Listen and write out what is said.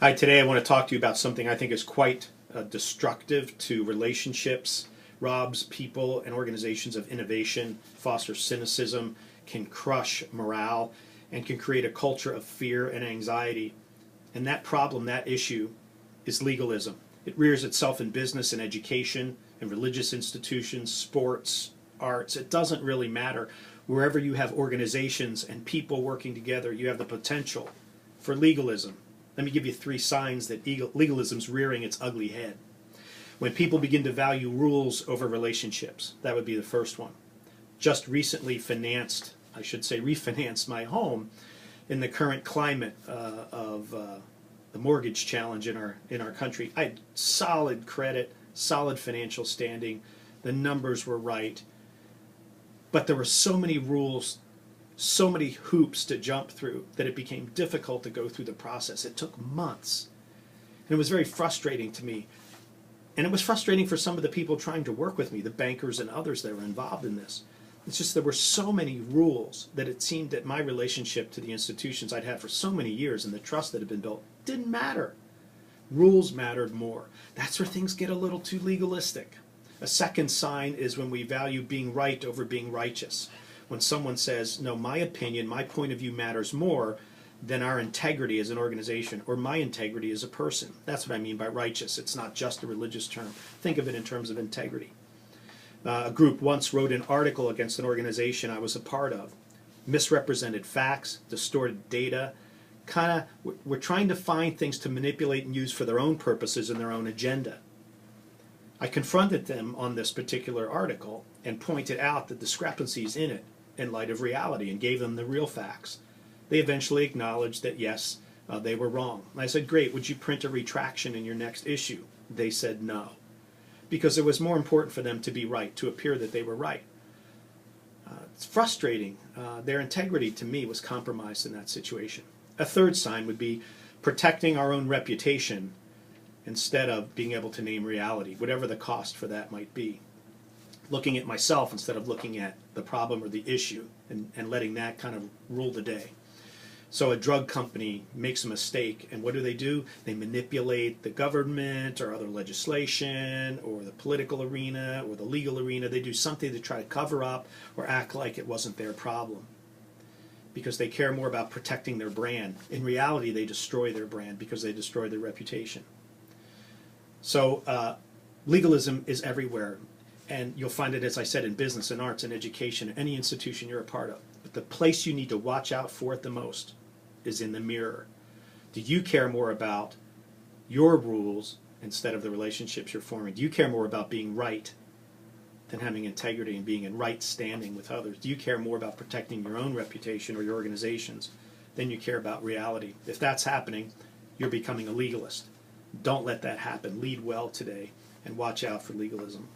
Hi, today I want to talk to you about something I think is quite destructive to relationships, robs people and organizations of innovation, fosters cynicism, can crush morale, and can create a culture of fear and anxiety. And that problem, that issue, is legalism. It rears itself in business and education, in religious institutions, sports, arts. It doesn't really matter. Wherever you have organizations and people working together, you have the potential for legalism. Let me give you 3 signs that legalism's rearing its ugly head. When people begin to value rules over relationships, that would be the first one. Just recently refinanced my home in the current climate of the mortgage challenge in our country. I had solid credit, solid financial standing, the numbers were right, but there were so many rules, so many hoops to jump through that it became difficult to go through the process. It took months. And it was very frustrating to me. And it was frustrating for some of the people trying to work with me, the bankers and others that were involved in this. It's just there were so many rules that it seemed that my relationship to the institutions I'd had for so many years and the trust that had been built didn't matter. Rules mattered more. That's where things get a little too legalistic. A second sign is when we value being right over being righteous. When someone says, no, my opinion, my point of view matters more than our integrity as an organization or my integrity as a person. That's what I mean by righteous. It's not just a religious term. Think of it in terms of integrity. A group once wrote an article against an organization I was a part of. Misrepresented facts, distorted data. We're trying to find things to manipulate and use for their own purposes and their own agenda. I confronted them on this particular article and pointed out the discrepancies in it in light of reality and gave them the real facts. They eventually acknowledged that yes, they were wrong. And I said, great, would you print a retraction in your next issue? They said no, because it was more important for them to be right, to appear that they were right. It's frustrating. Their integrity to me was compromised in that situation. A third sign would be protecting our own reputation instead of being able to name reality, whatever the cost for that might be. Looking at myself instead of looking at the problem or the issue and letting that kind of rule the day. So a drug company makes a mistake, and what do? They manipulate the government or other legislation or the political arena or the legal arena. They do something to try to cover up or act like it wasn't their problem because they care more about protecting their brand. In reality, they destroy their brand because they destroy their reputation. So legalism is everywhere. And you'll find it, as I said, in business and arts and education, any institution you're a part of. But the place you need to watch out for it the most is in the mirror. Do you care more about your rules instead of the relationships you're forming? Do you care more about being right than having integrity and being in right standing with others? Do you care more about protecting your own reputation or your organizations than you care about reality? If that's happening, you're becoming a legalist. Don't let that happen. Lead well today and watch out for legalism.